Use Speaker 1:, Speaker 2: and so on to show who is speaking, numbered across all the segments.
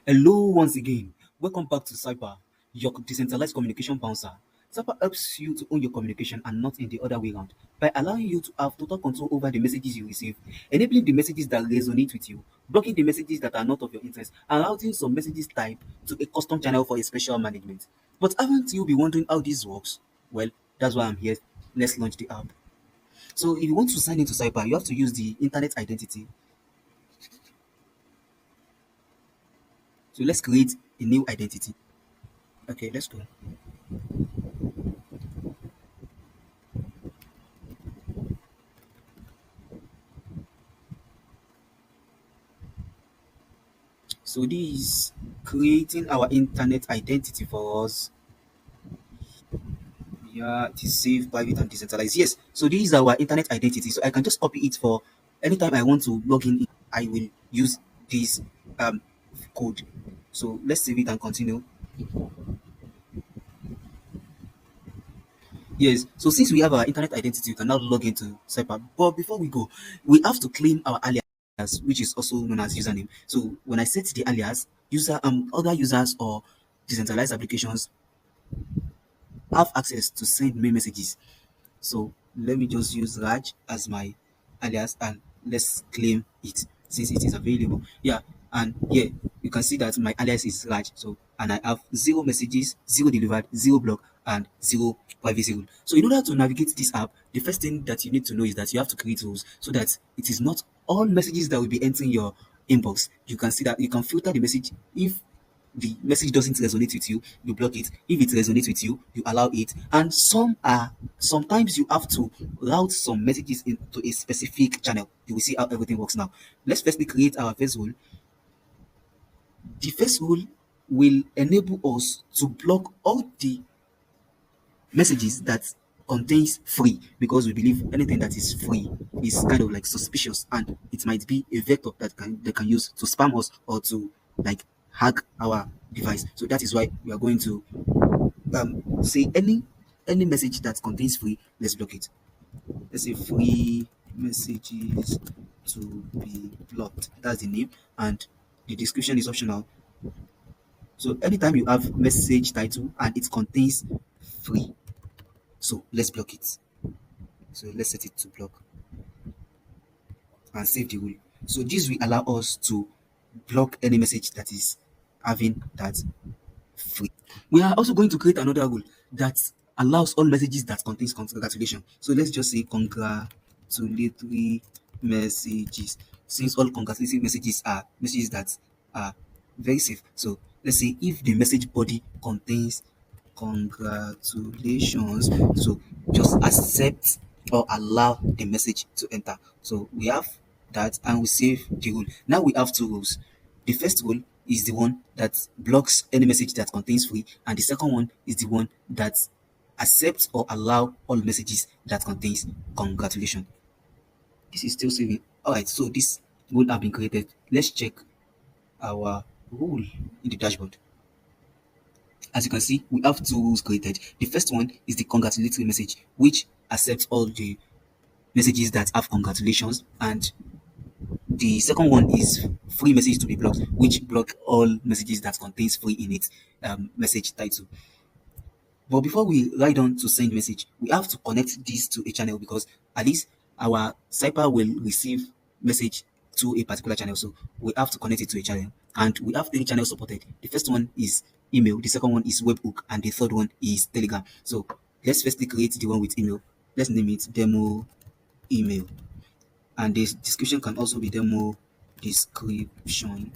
Speaker 1: Hello once again. Welcome back to Cyber, your decentralized communication bouncer. Cyber helps you to own your communication and not in the other way around by allowing you to have total control over the messages you receive, enabling the messages that resonate with you, blocking the messages that are not of your interest, and routing some messages type to a custom channel for a special management. But haven't you been wondering how this works? Well, that's why I'm here. Let's launch the app. So if you want to sign into Cyber, you have to use the internet identity. So let's create a new identity. Okay, let's go. So this is creating our internet identity for us. Yeah, it is safe, private, and decentralized. Yes. So this is our internet identity. So I can just copy it for anytime I want to log in. I will use this um code. So let's save it and continue. Yes. So since we have our internet identity, we can now log into Cyber. But before we go, we have to claim our alias, which is also known as username. So when I set the alias, other users or decentralized applications have access to send me messages. So let me just use Raj as my alias and let's claim it since it is available. Yeah, and yeah, you can see that my alias is Raj. So and I have zero messages, zero delivered, zero block, and zero privacy rule. So in order to navigate this app, the first thing that you need to know is that you have to create rules so that it is not all messages that will be entering your inbox. You can see that you can filter the message if the message doesn't resonate with you, you block it. If it resonates with you, you allow it. And sometimes you have to route some messages into a specific channel. You will see how everything works now. Let's firstly create our first rule. The first rule will enable us to block all the messages that contains free because we believe anything that is free is kind of like suspicious and it might be a vector that can use to spam us or to like hack our device. So that is why we are going to say any message that contains free, let's block it. Let's say free messages to be blocked. That's the name, and the description is optional. So anytime you have message title and it contains free, so let's block it. So let's set it to block and save the rule. So this will allow us to block any message that is having that free. We are also going to create another rule that allows all messages that contains congratulation. So let's just say congratulatory messages. Since all congratulatory messages are messages that are very safe. So let's say if the message body contains congratulations, so just accept or allow the message to enter. So we have that and we save the rule. Now we have two rules. The first rule is the one that blocks any message that contains free, and the second one is the one that accepts or allow all messages that contains congratulations. This is still saving. Alright, so this rule have been created. Let's check our rule in the dashboard. As you can see, we have two rules created. The first one is the congratulatory message, which accepts all the messages that have congratulations, and the second one is free message to be blocked, which block all messages that contains free in its message title. But before we write on to send message, we have to connect this to a channel because at least our cipher will receive message to a particular channel. So we have to connect it to a channel. And we have three channels supported. The first one is email, the second one is webhook, and the third one is Telegram. So let's firstly create the one with email. Let's name it demo email. And the description can also be demo description.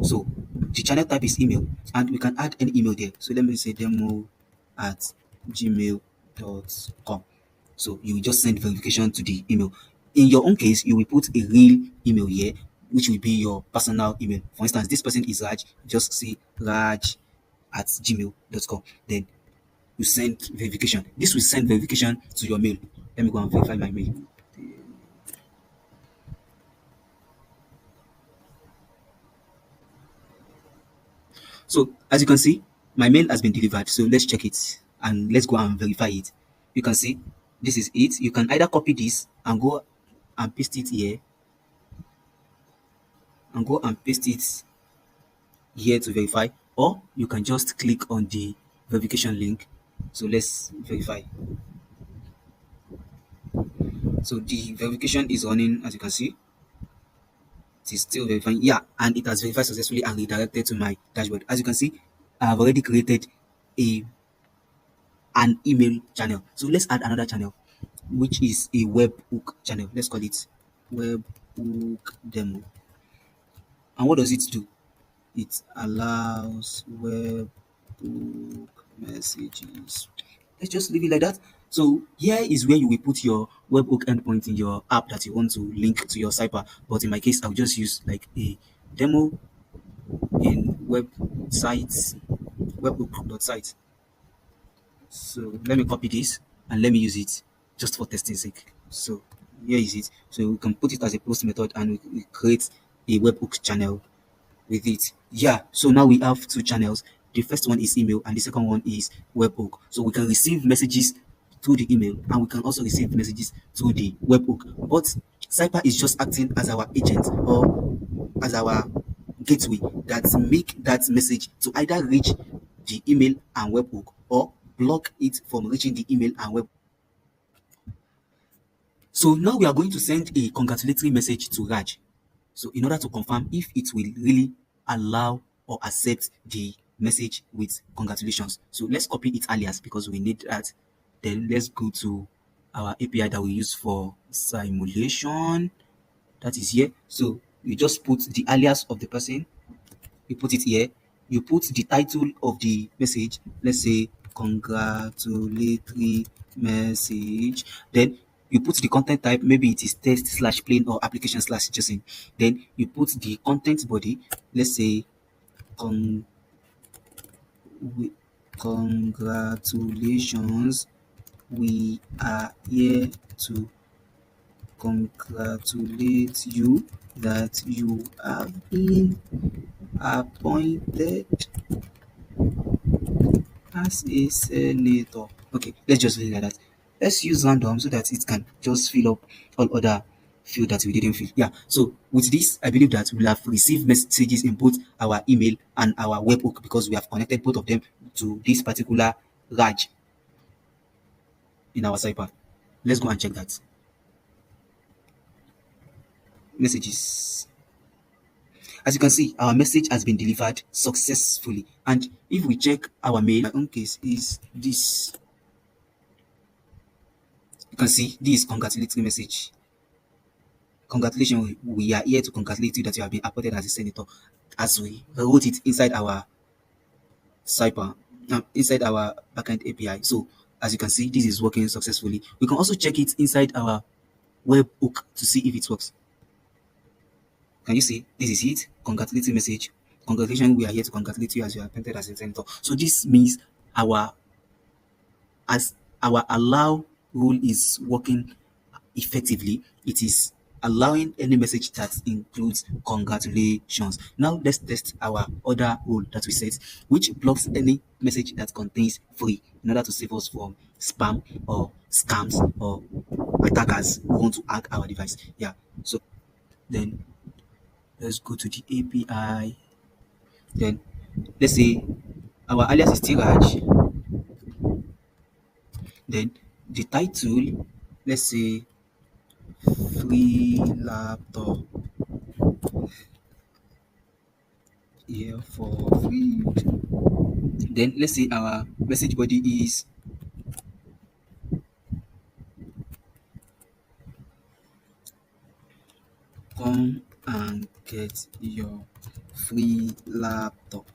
Speaker 1: So the channel type is email, and we can add any email there. So let me say demo at gmail.com. So you will just send verification to the email. In your own case, you will put a real email here, which will be your personal email. For instance, this person is Raj, just say Raj at gmail.com. Then you send verification. This will send verification to your mail. Let me go and verify my mail. So as you can see, my mail has been delivered. So let's check it and let's go and verify it. You can see this is it. You can either copy this and go and paste it here and go and paste it here to verify, or you can just click on the verification link. So let's verify. So the verification is running, as you can see. It is still verifying. Yeah, and it has verified successfully and redirected to my dashboard. As you can see, I have already created a an email channel. So let's add another channel, which is a webhook channel. Let's call it webhook demo. And what does it do? It allows webhook messages. Let's just leave it like that. So here is where you will put your webhook endpoint in your app that you want to link to your Cypher. But in my case, I'll just use like a demo in websites, webhook.site. So let me copy this and let me use it just for testing sake. So here is it. So we can put it as a post method and we create a webhook channel with it. Yeah, so now we have two channels. The first one is email and the second one is webhook. So we can receive messages through the email and we can also receive messages through the webhook. But Cypher is just acting as our agent or as our gateway that make that message to either reach the email and webhook or block it from reaching the email and web. So now we are going to send a congratulatory message to Raj. So in order to confirm if it will really allow or accept the message with congratulations. So let's copy it alias because we need that. Then let's go to our API that we use for simulation. That is here. So you just put the alias of the person. You put it here. You put the title of the message. Let's say congratulatory message. Then you put the content type, maybe it is test slash plain or application slash JSON. Then you put the content body, let's say con- congratulations, we are here to congratulate you that you have been appointed as a senator. Okay, let's just leave it like that. Let's use random so that it can just fill up all other field that we didn't fill. Yeah. So with this, I believe that we'll have received messages in both our email and our webhook because we have connected both of them to this particular Raj in our Cypher. Let's go and check that. Messages. As you can see, our message has been delivered successfully. And if we check our mail, my own case is this. You can see this congratulatory message. Congratulations, we are here to congratulate you that you have been appointed as a senator. As we wrote it inside our Cypher, inside our backend API. So as you can see, this is working successfully. We can also check it inside our webhook to see if it works. Can you see? This is it. Congratulatory message. Congratulations, we are here to congratulate you as you are appointed as a senator. So this means our as our allow rule is working effectively. It is allowing any message that includes congratulations. Now let's test our other rule that we set, which blocks any message that contains free in order to save us from spam or scams or attackers who want to hack our device. Yeah. So then let's go to the API. Then let's say our alias is still Raj. Then the title, let's say free laptop here for free. Then let's say our message body is come and get your free laptop.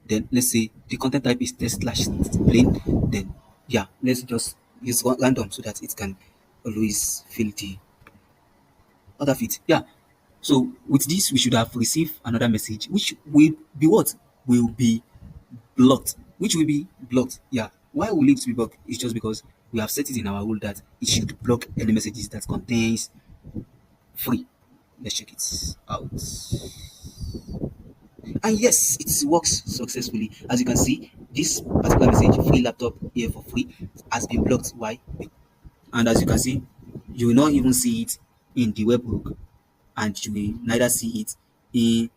Speaker 1: Then let's say the content type is test slash plain. Then yeah, let's just use random so that it can always fill the other fit. Yeah. So with this, we should have received another message, which will be what? Will be blocked. Which will be blocked. Yeah. Why will it be blocked? It's just because we have set it in our rule that it should block any messages that contains free. Let's check it out. And yes, it works successfully. As you can see, this particular message, free laptop here for free, has been blocked. Why? And as you can see, you will not even see it in the webhook, and you will neither see it in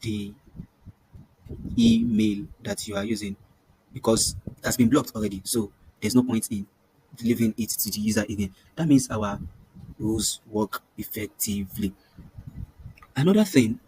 Speaker 1: the email that you are using because it has been blocked already. So there's no point in delivering it to the user again. That means our rules work effectively. Another thing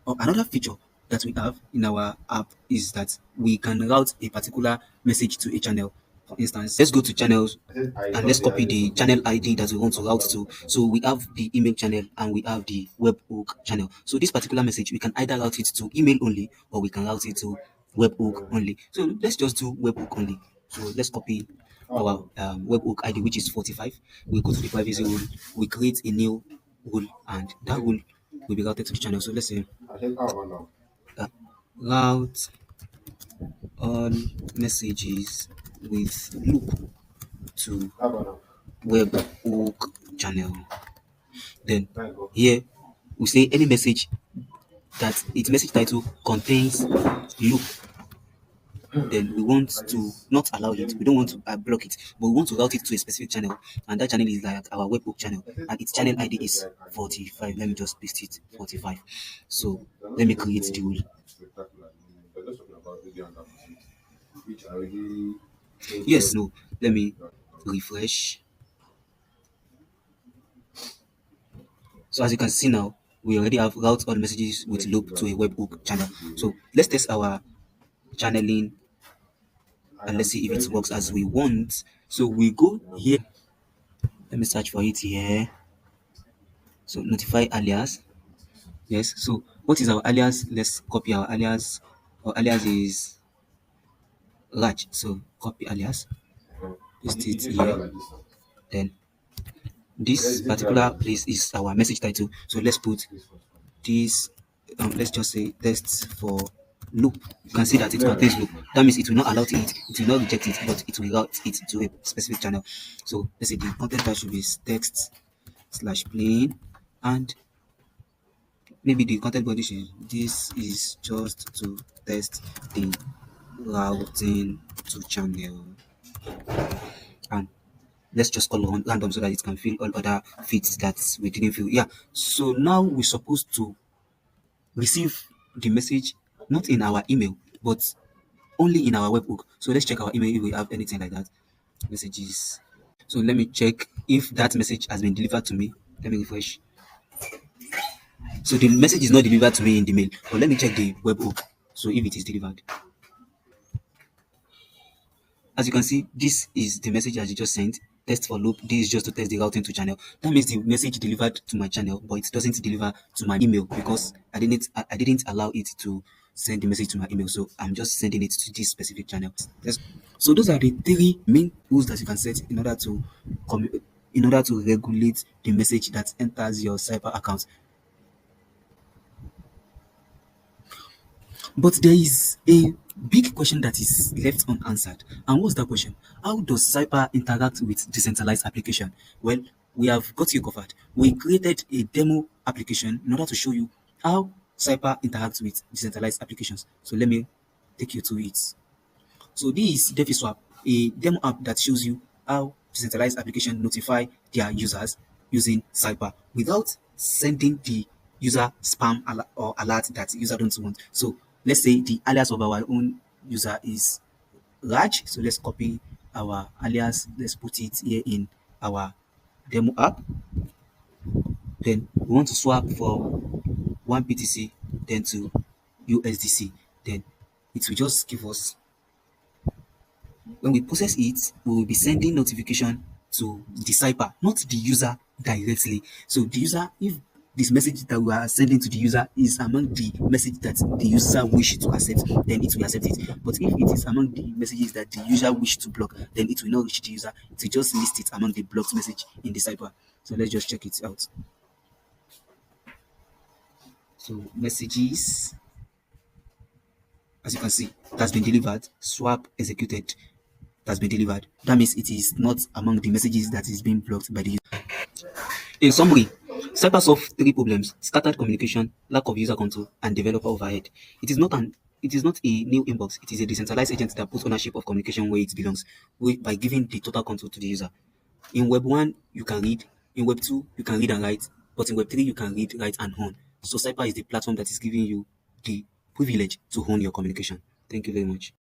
Speaker 1: or another feature that we have in our app is that we can route a particular message to a channel. For instance, let's go to channels and let's copy the channel ID that we want to route to. So we have the email channel and we have the webhook channel. So this particular message, we can either route it to email only or we can route it to webhook only. So let's just do webhook only. So let's copy our webhook ID, which is 45. We go to the privacy rule, we create a new rule, and that rule will be routed to the channel. So let's say route all messages with loop to webhook channel. Then here we say any message that its message title contains loop. Then we want to not allow it. We don't want to block it, but we want to route it to a specific channel, and that channel is like our webhook channel, and its channel ID is 45. Let me just paste it 45. So let me create the rule. Yes, no. Let me refresh. So as you can see now, we already have route all messages with loop to a webhook channel. So let's test our channeling and let's see if it works as we want. So we go here. Let me search for it here. So notify alias. Yes. So what is our alias? Let's copy our alias. Our alias is Raj. So copy alias. Paste it here. Then this particular place is our message title. So let's put this. Let's just say test for loop. You can see that it contains loop. That means it will not allow it. It will not reject it, but it will route it to a specific channel. So let's say the content type should be text slash plain, and maybe the content body should. This is just to test the routing to channel, and let's just call on random so that it can fill all other feeds that we didn't fill. Yeah. So now we're supposed to receive the message not in our email but only in our webhook. So let's check our email if we have anything like that. Messages. So let me check if that message has been delivered to me. Let me refresh. So the message is not delivered to me in the mail, but let me check the webhook. So if it is delivered. As you can see, this is the message that you just sent. Test for loop. This is just to test the routing to channel. That means the message delivered to my channel, but it doesn't deliver to my email because I didn't allow it to send the message to my email. So I'm just sending it to this specific channel. So those are the three main rules that you can set in order to regulate the message that enters your cyber account. But there is a big question that is left unanswered. And what's that question? How does Cypher interact with decentralized application? Well, we have got you covered. We created a demo application in order to show you how Cypher interacts with decentralized applications. So let me take you to it. So this is DefiSwap, a demo app that shows you how decentralized application notify their users using Cypher without sending the user spam or alert that user don't want. So let's say the alias of our own user is Raj. So let's copy our alias. Let's put it here in our demo app. Then we want to swap for one BTC, then to USDC. Then it will just give us. When we process it, we will be sending notification to the Cypher, not the user directly. So the user, if this message that we are sending to the user is among the message that the user wish to accept, then it will accept it. But if it is among the messages that the user wish to block, then it will not reach the user. It will just list it among the blocked message in the Cypher. So let's just check it out. So messages, as you can see, it has been delivered. Swap executed. Has been delivered. That means it is not among the messages that is being blocked by the user. In summary, Cypher solves three problems: scattered communication, lack of user control, and developer overhead. It is not a new inbox. It is a decentralized agent that puts ownership of communication where it belongs, by giving the total control to the user. In Web 1, you can read. In Web 2, you can read and write. But in Web 3, you can read, write, and own. So Cypher is the platform that is giving you the privilege to own your communication. Thank you very much.